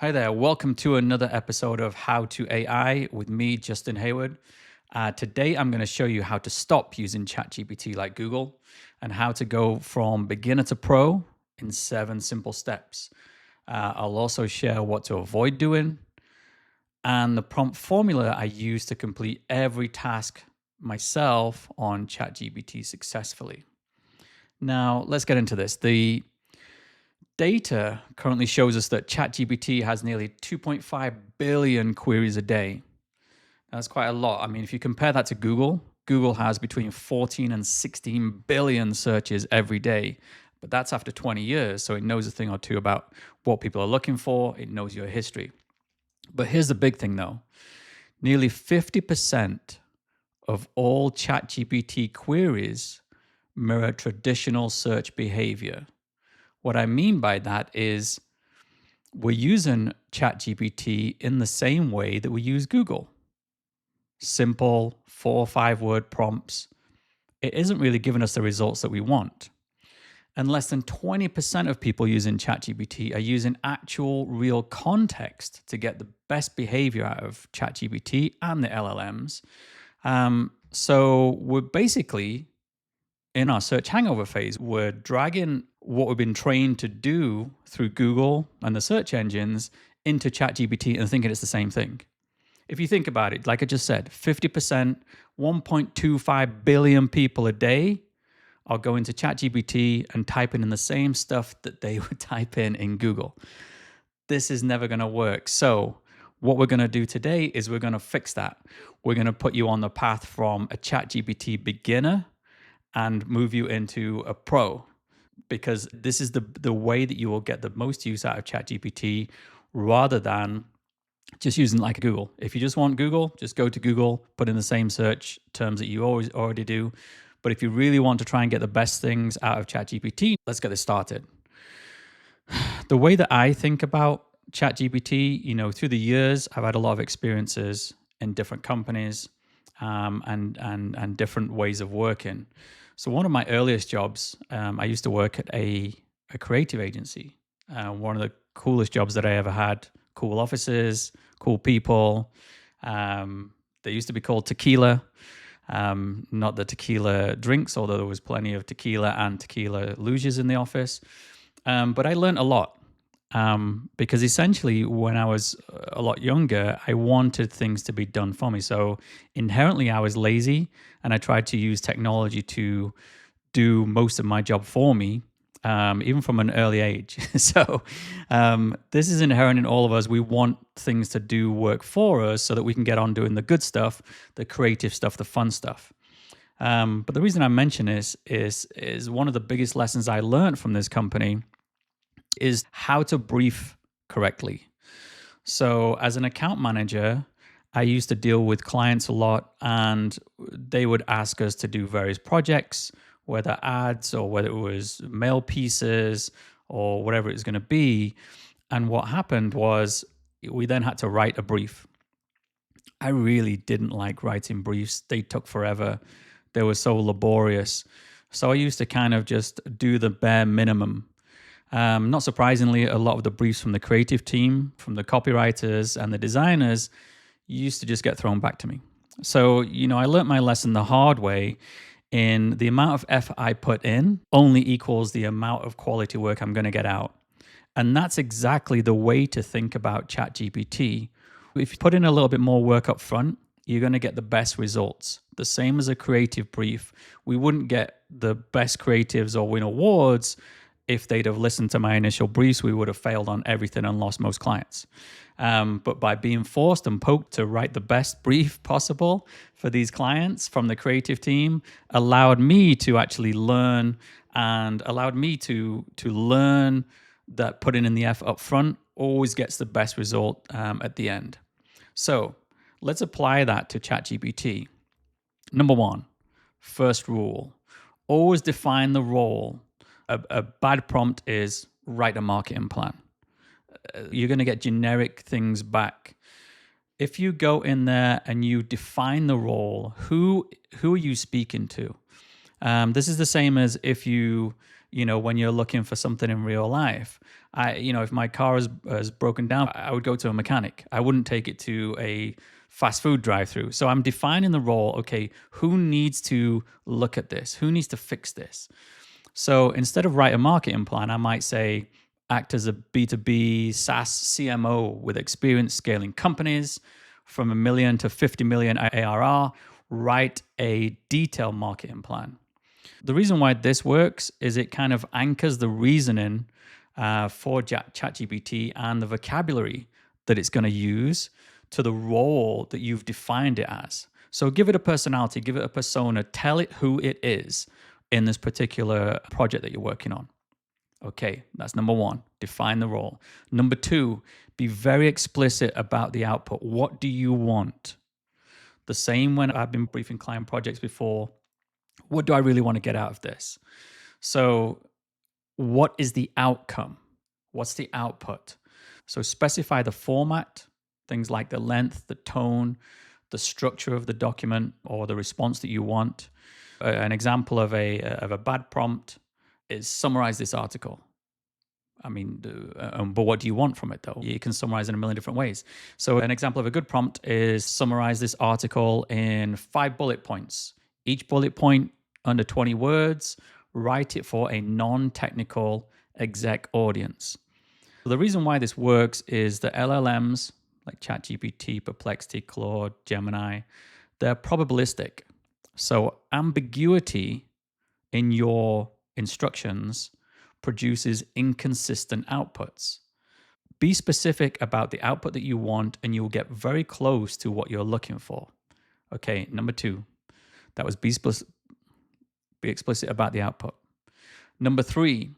Hi there, welcome to another episode of How to AI with me, Justin Hayward. Today, I'm going to show you how to stop using ChatGPT like Google and how to go from beginner to pro in 7 simple steps. I'll also share what to avoid doing and the prompt formula I use to complete every task myself on ChatGPT successfully. Now, let's get into this. The data currently shows us that ChatGPT has nearly 2.5 billion queries a day. That's quite a lot. I mean, if you compare that to Google, Google has between 14 and 16 billion searches every day. But that's after 20 years, so it knows a thing or two about what people are looking for. It knows your history. But here's the big thing though. Nearly 50% of all ChatGPT queries mirror traditional search behavior. What I mean by that is we're using ChatGPT in the same way that we use Google. Simple 4 or 5 word prompts. It isn't really giving us the results that we want. And less than 20% of people using ChatGPT are using actual real context to get the best behavior out of ChatGPT and the LLMs. So we're basically in our search hangover phase. We're dragging what we've been trained to do through Google and the search engines into ChatGPT and thinking it's the same thing. If you think about it, like I just said, 50%, 1.25 billion people a day are going to ChatGPT and typing in the same stuff that they would type in Google. This is never going to work. So what we're going to do today is we're going to fix that. We're going to put you on the path from a ChatGPT beginner and move you into a pro, because this is the way that you will get the most use out of ChatGPT rather than just using like Google. If you just want Google, just go to Google, put in the same search terms that you always already do. But if you really want to try and get the best things out of ChatGPT, let's get this started. The way that I think about ChatGPT, through the years, I've had a lot of experiences in different companies and different ways of working. So one of my earliest jobs, I used to work at a creative agency. One of the coolest jobs that I ever had. Cool offices, cool people. They used to be called Tequila. Not the tequila drinks, although there was plenty of tequila and tequila luges in the office. But I learned a lot. Because essentially when I was a lot younger, I wanted things to be done for me. So inherently I was lazy and I tried to use technology to do most of my job for me, even from an early age. So this is inherent in all of us. We want things to do work for us so that we can get on doing the good stuff, the creative stuff, the fun stuff. But the reason I mention this is one of the biggest lessons I learned from this company is how to brief correctly. So as an account manager, I used to deal with clients a lot and they would ask us to do various projects, whether ads or whether it was mail pieces or whatever it was going to be. And what happened was we then had to write a brief. I really didn't like writing briefs. They took forever. They were so laborious. So I used to kind of just do the bare minimum. Not surprisingly, a lot of the briefs from the creative team, from the copywriters and the designers used to just get thrown back to me. So, I learned my lesson the hard way in the amount of effort I put in only equals the amount of quality work I'm going to get out. And that's exactly the way to think about ChatGPT. If you put in a little bit more work up front, you're going to get the best results. The same as a creative brief. We wouldn't get the best creatives or win awards if they'd have listened to my initial briefs. We would have failed on everything and lost most clients. But by being forced and poked to write the best brief possible for these clients from the creative team allowed me to actually learn and allowed me to learn that putting in the effort up front always gets the best result at the end. So let's apply that to ChatGPT. Number 1, first rule, always define the role. A bad prompt is write a marketing plan. You're going to get generic things back. If you go in there and you define the role, who are you speaking to? This is the same as if you when you're looking for something in real life. If my car has broken down, I would go to a mechanic. I wouldn't take it to a fast food drive-through. So I'm defining the role. Okay, who needs to look at this? Who needs to fix this? So instead of write a marketing plan, I might say act as a B2B SaaS CMO with experience scaling companies from 1 million to 50 million ARR. Write a detailed marketing plan. The reason why this works is it kind of anchors the reasoning for ChatGPT and the vocabulary that it's going to use to the role that you've defined it as. So give it a personality, give it a persona, tell it who it is in this particular project that you're working on. Okay, that's number one, define the role. Number two, be very explicit about the output. What do you want? The same when I've been briefing client projects before. What do I really want to get out of this? So what is the outcome? What's the output? So specify the format, things like the length, the tone, the structure of the document or the response that you want. An example of a bad prompt is summarize this article. But what do you want from it though? You can summarize in a million different ways. So an example of a good prompt is summarize this article in 5 bullet points. Each bullet point under 20 words, write it for a non-technical exec audience. The reason why this works is the LLMs like ChatGPT, Perplexity, Claude, Gemini, they're probabilistic. So ambiguity in your instructions produces inconsistent outputs. Be specific about the output that you want and you'll get very close to what you're looking for. Okay, number 2, that was be explicit about the output. Number 3,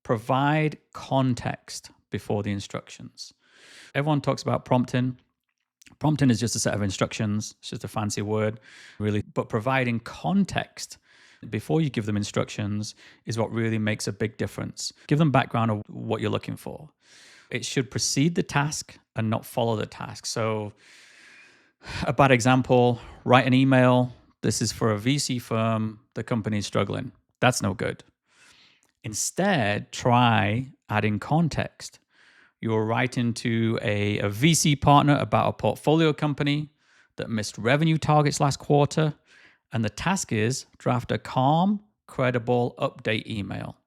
provide context before the instructions. Everyone talks about prompting. Prompting is just a set of instructions. It's just a fancy word, really. But providing context before you give them instructions is what really makes a big difference. Give them background of what you're looking for. It should precede the task and not follow the task. So a bad example, write an email. This is for a VC firm. The company is struggling. That's no good. Instead, try adding context. You're writing to a VC partner about a portfolio company that missed revenue targets last quarter. And the task is draft a calm, credible update email.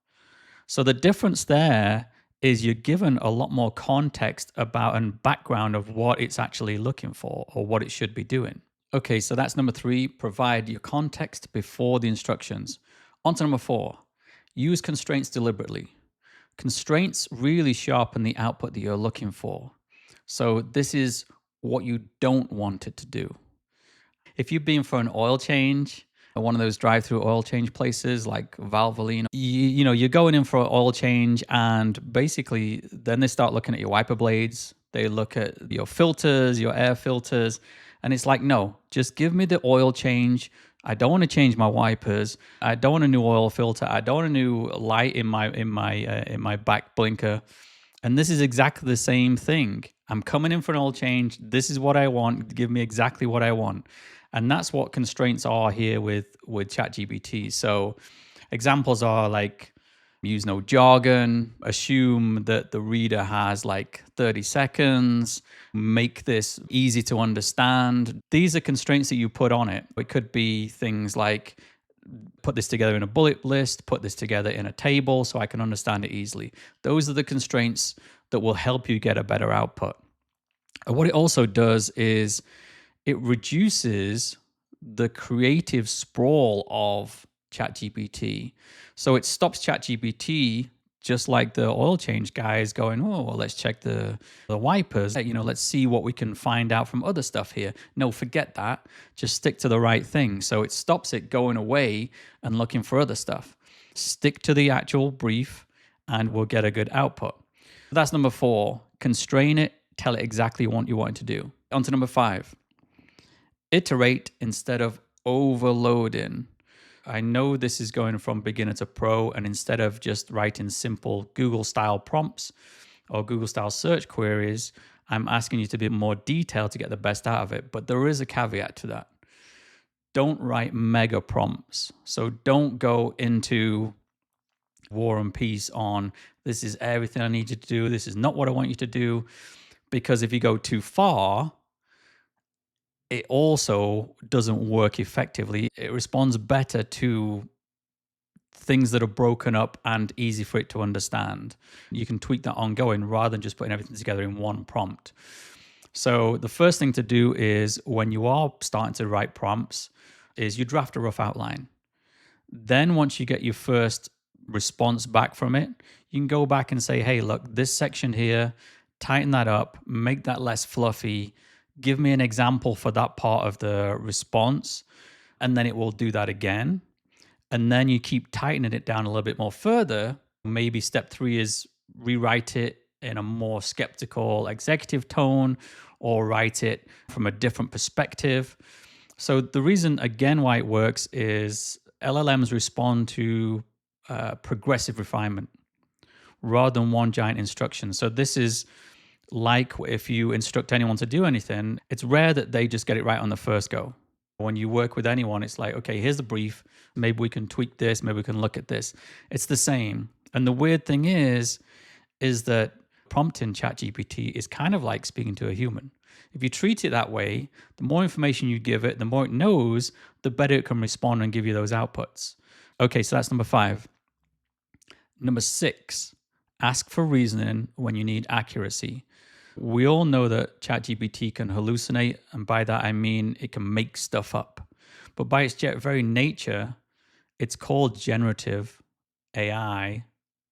So the difference there is you're given a lot more context about and background of what it's actually looking for or what it should be doing. Okay, so that's number 3, provide your context before the instructions. On to number 4, use constraints deliberately. Constraints really sharpen the output that you're looking for. So this is what you don't want it to do. If you've been for an oil change, one of those drive-through oil change places like Valvoline, you're going in for an oil change and basically then they start looking at your wiper blades. They look at your filters, your air filters, and it's like, no, just give me the oil change. I don't want to change my wipers. I don't want a new oil filter. I don't want a new light in my back blinker. And this is exactly the same thing. I'm coming in for an oil change. This is what I want. Give me exactly what I want. And that's what constraints are here with ChatGPT. So examples are like use no jargon, assume that the reader has like 30 seconds, make this easy to understand. These are constraints that you put on it. It could be things like put this together in a bullet list, put this together in a table so I can understand it easily. Those are the constraints that will help you get a better output. And what it also does is it reduces the creative sprawl of ChatGPT. So it stops ChatGPT, just like the oil change guys, going, oh, well, let's check the wipers. Let's see what we can find out from other stuff here. No, forget that. Just stick to the right thing. So it stops it going away and looking for other stuff. Stick to the actual brief and we'll get a good output. That's number 4. Constrain it. Tell it exactly what you want it to do. On to number 5. Iterate instead of overloading. I know this is going from beginner to pro, and instead of just writing simple Google-style prompts or Google-style search queries, I'm asking you to be more detailed to get the best out of it. But there is a caveat to that. Don't write mega prompts. So don't go into War and Peace on this is everything I need you to do, this is not what I want you to do. Because if you go too far, it also doesn't work effectively. It responds better to things that are broken up and easy for it to understand. You can tweak that ongoing rather than just putting everything together in one prompt. So the first thing to do is when you are starting to write prompts is you draft a rough outline. Then once you get your first response back from it, you can go back and say, hey, look, this section here, tighten that up, make that less fluffy, give me an example for that part of the response, and then it will do that again. And then you keep tightening it down a little bit more further. Maybe step 3 is rewrite it in a more skeptical executive tone or write it from a different perspective. So the reason, again, why it works is LLMs respond to progressive refinement rather than one giant instruction. So this is like if you instruct anyone to do anything, it's rare that they just get it right on the first go. When you work with anyone, it's like, okay, here's the brief. Maybe we can tweak this. Maybe we can look at this. It's the same. And the weird thing is that prompting ChatGPT is kind of like speaking to a human. If you treat it that way, the more information you give it, the more it knows, the better it can respond and give you those outputs. Okay, so that's number 5. Number 6, ask for reasoning when you need accuracy. We all know that ChatGPT can hallucinate, and by that I mean it can make stuff up. But by its very nature, it's called generative AI.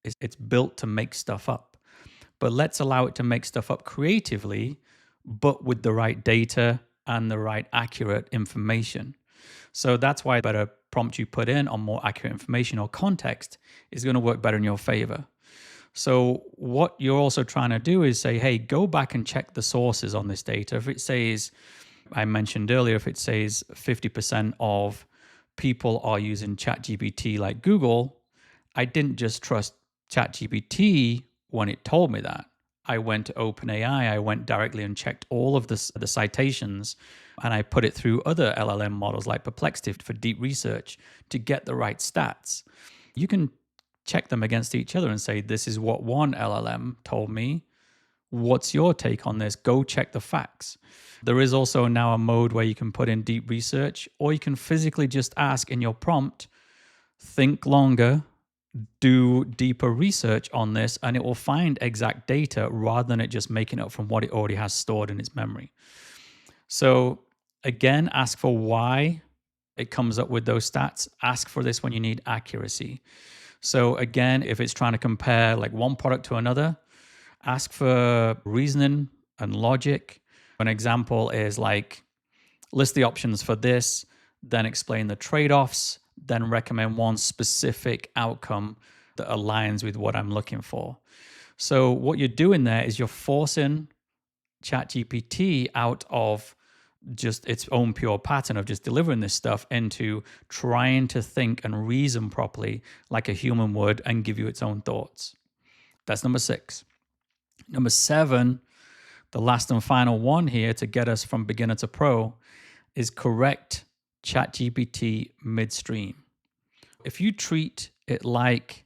It's built to make stuff up. But let's allow it to make stuff up creatively, but with the right data and the right accurate information. So that's why the better prompt you put in on more accurate information or context is going to work better in your favor. So what you're also trying to do is say, hey, go back and check the sources on this data. If it says, I mentioned earlier, if it says 50% of people are using ChatGPT like Google, I didn't just trust ChatGPT when it told me that. I went to OpenAI, I went directly and checked all of the citations, and I put it through other LLM models like Perplexity for deep research to get the right stats. You can check them against each other and say, this is what one LLM told me. What's your take on this? Go check the facts. There is also now a mode where you can put in deep research, or you can physically just ask in your prompt, think longer, do deeper research on this, and it will find exact data rather than it just making up from what it already has stored in its memory. So again, ask for why it comes up with those stats. Ask for this when you need accuracy. So again, if it's trying to compare like one product to another, ask for reasoning and logic. An example is like, list the options for this, then explain the trade-offs, then recommend one specific outcome that aligns with what I'm looking for. So what you're doing there is you're forcing ChatGPT out of just its own pure pattern of just delivering this stuff into trying to think and reason properly like a human would and give you its own thoughts. That's number 6. Number 7, the last and final one here to get us from beginner to pro, is correct ChatGPT midstream. If you treat it like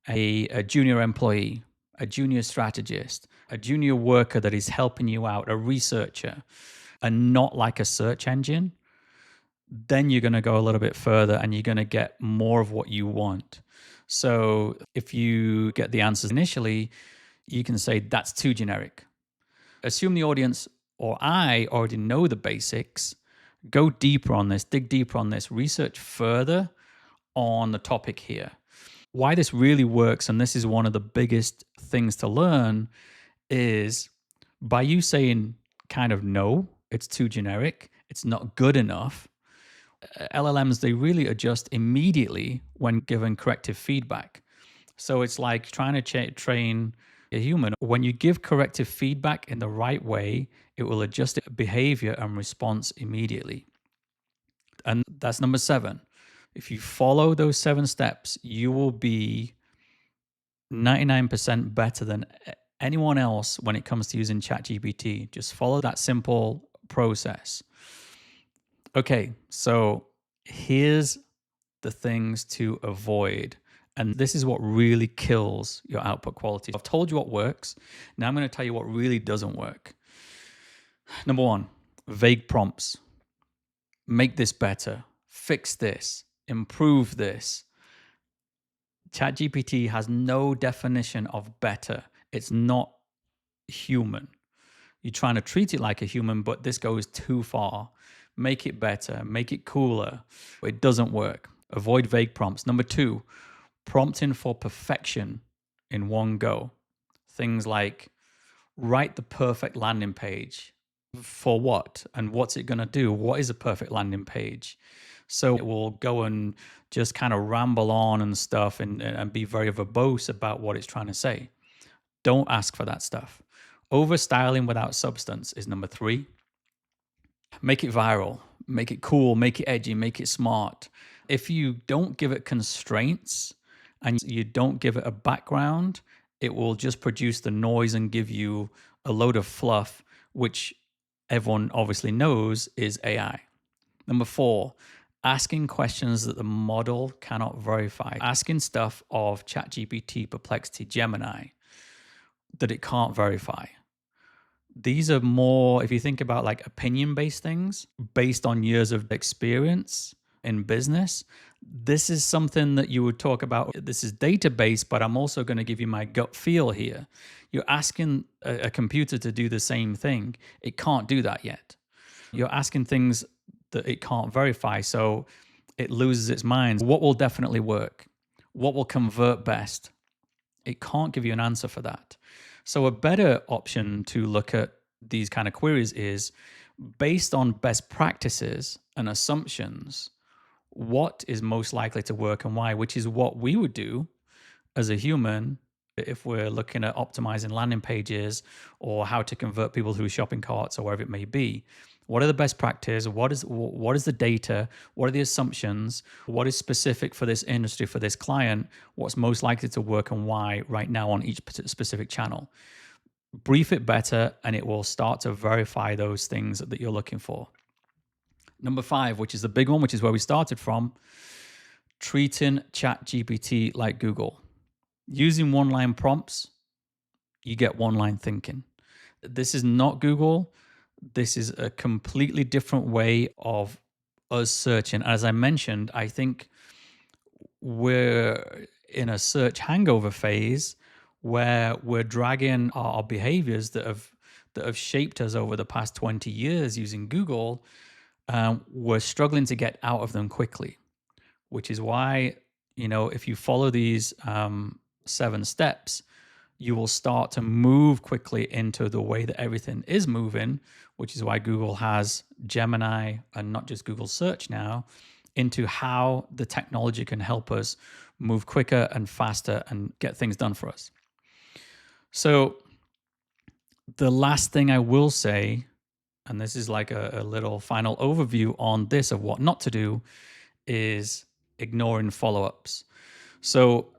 a junior employee, a junior strategist, a junior worker that is helping you out, a researcher, and not like a search engine, then you're going to go a little bit further and you're going to get more of what you want. So if you get the answers initially, you can say that's too generic. Assume the audience or I already know the basics. Go deeper on this, dig deeper on this, research further on the topic here. Why this really works, and this is one of the biggest things to learn, is by you saying kind of no, it's too generic, it's not good enough, LLMs, they really adjust immediately when given corrective feedback. So it's like trying to train a human. When you give corrective feedback in the right way, it will adjust its behavior and response immediately. And that's number 7. If you follow those 7 steps, you will be 99% better than anyone else when it comes to using ChatGPT. Just follow that simple process. Okay, so here's the things to avoid. And this is what really kills your output quality. I've told you what works. Now I'm going to tell you what really doesn't work. Number one, vague prompts. Make this better. Fix this. Improve this. ChatGPT has no definition of better. It's not human. You're trying to treat it like a human, but this goes too far. Make it better. Make it cooler. It doesn't work. Avoid vague prompts. Number two, prompting for perfection in one go. Things like write the perfect landing page. For what? And what's it going to do? What is a perfect landing page? So it will go and just kind of ramble on and stuff and be very verbose about what it's trying to say. Don't ask for that stuff. Over styling without substance is number three. Make it viral, make it cool, make it edgy, make it smart. If you don't give it constraints and you don't give it a background, it will just produce the noise and give you a load of fluff, which everyone obviously knows is AI. Number four, asking questions that the model cannot verify. Asking stuff of ChatGPT, Perplexity, Gemini that it can't verify. These are more, if you think about like opinion-based things based on years of experience in business, this is something that you would talk about. This is database, but I'm also going to give you my gut feel here. You're asking a computer to do the same thing. It can't do that yet. You're asking things that it can't verify, so it loses its mind. What will definitely work? What will convert best? It can't give you an answer for that. So a better option to look at these kind of queries is based on best practices and assumptions, what is most likely to work and why, which is what we would do as a human if we're looking at optimizing landing pages or how to convert people through shopping carts or wherever it may be. What are the best practices? What is the data? What are the assumptions? What is specific for this industry, for this client? What's most likely to work and why right now on each specific channel? Brief it better and it will start to verify those things that you're looking for. Number five, which is the big one, which is where we started from, treating ChatGPT like Google. Using one-line prompts, you get one-line thinking. This is not Google. This is a completely different way of us searching. As I mentioned, I think we're in a search hangover phase where we're dragging our behaviors that have shaped us over the past 20 years using Google. We're struggling to get out of them quickly, which is why, if you follow these 7 steps, you will start to move quickly into the way that everything is moving, which is why Google has Gemini and not just Google search now, into how the technology can help us move quicker and faster and get things done for us. So the last thing I will say, and this is like a little final overview on this of what not to do, is ignoring follow-ups. So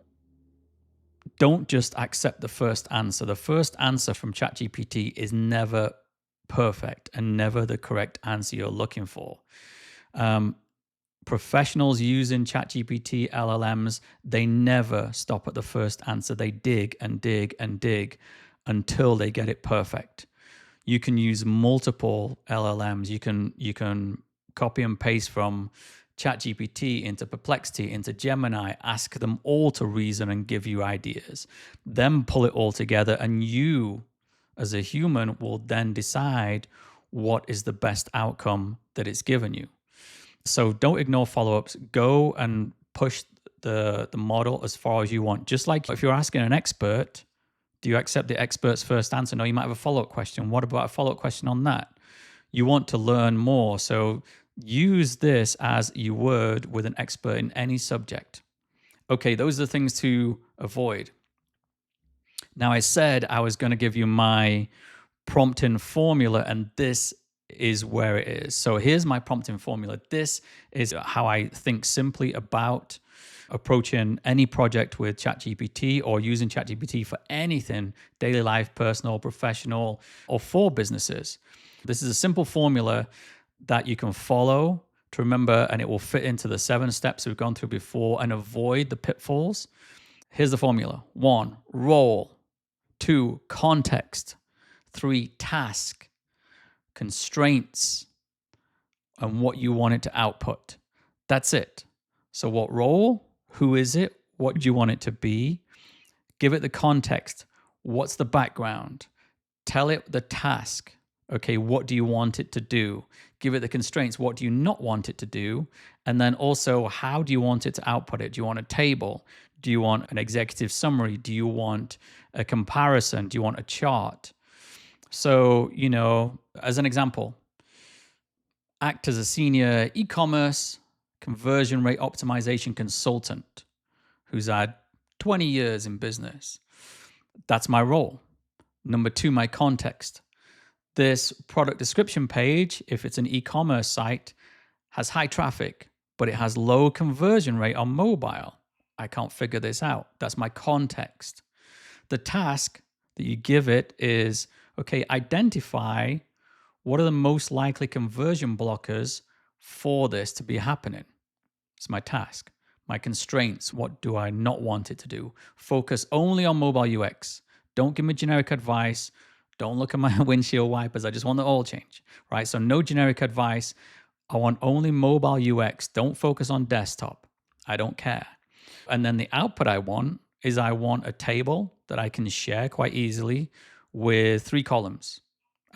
don't just accept the first answer. The first answer from ChatGPT is never perfect and never the correct answer you're looking for. Professionals using ChatGPT, LLMs, they never stop at the first answer. They dig and dig and dig until they get it perfect. You can use multiple LLMs. You can copy and paste from ChatGPT into Perplexity, into Gemini, ask them all to reason and give you ideas, then pull it all together, and you as a human will then decide what is the best outcome that it's given you. So don't ignore follow-ups. Go and push the model as far as you want. Just like if you're asking an expert, do you accept the expert's first answer? No, you might have a follow-up question. What about a follow-up question on that? You want to learn more. So use this as you would with an expert in any subject. Okay, those are the things to avoid. Now, I said I was going to give you my prompting formula, and this is where it is. So here's my prompting formula. This is how I think simply about approaching any project with ChatGPT or using ChatGPT for anything, daily life, personal, professional, or for businesses. This is a simple formula that you can follow to remember, and it will fit into the 7 steps we've gone through before and avoid the pitfalls. Here's the formula. 1, role. 2, context. 3, task. Constraints. And what you want it to output. That's it. So what role? Who is it? What do you want it to be? Give it the context. What's the background? Tell it the task. Okay, what do you want it to do? Give it the constraints. What do you not want it to do? And then also, how do you want it to output it? Do you want a table? Do you want an executive summary? Do you want a comparison? Do you want a chart? So, as an example, act as a senior e-commerce conversion rate optimization consultant who's had 20 years in business. That's my role. Number 2, my context. This product description page, if it's an e-commerce site, has high traffic, but it has low conversion rate on mobile. I can't figure this out. That's my context. The task that you give it is, okay, identify what are the most likely conversion blockers for this to be happening. It's my task. My constraints, what do I not want it to do? Focus only on mobile UX. Don't give me generic advice. Don't look at my windshield wipers. I just want the oil change, right? So no generic advice. I want only mobile UX. Don't focus on desktop. I don't care. And then the output I want is I want a table that I can share quite easily with 3 columns.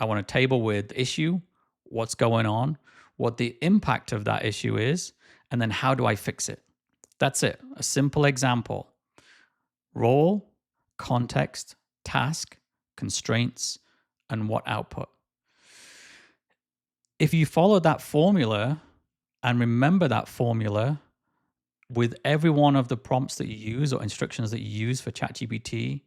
I want a table with issue, what's going on, what the impact of that issue is, and then how do I fix it? That's it. A simple example. Role, context, task, constraints, and what output. If you follow that formula and remember that formula with every one of the prompts that you use or instructions that you use for ChatGPT,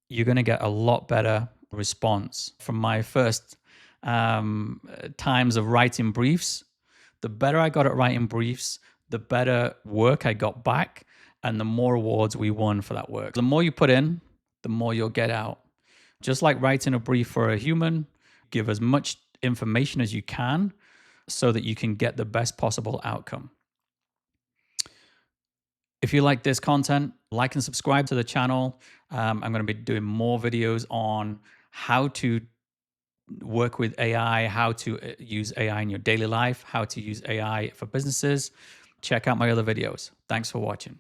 you're going to get a lot better response. From my first times of writing briefs, the better I got at writing briefs, the better work I got back, and the more awards we won for that work. The more you put in, the more you'll get out. Just like writing a brief for a human, give as much information as you can so that you can get the best possible outcome. If you like this content, like and subscribe to the channel. I'm going to be doing more videos on how to work with AI, how to use AI in your daily life, how to use AI for businesses. Check out my other videos. Thanks for watching.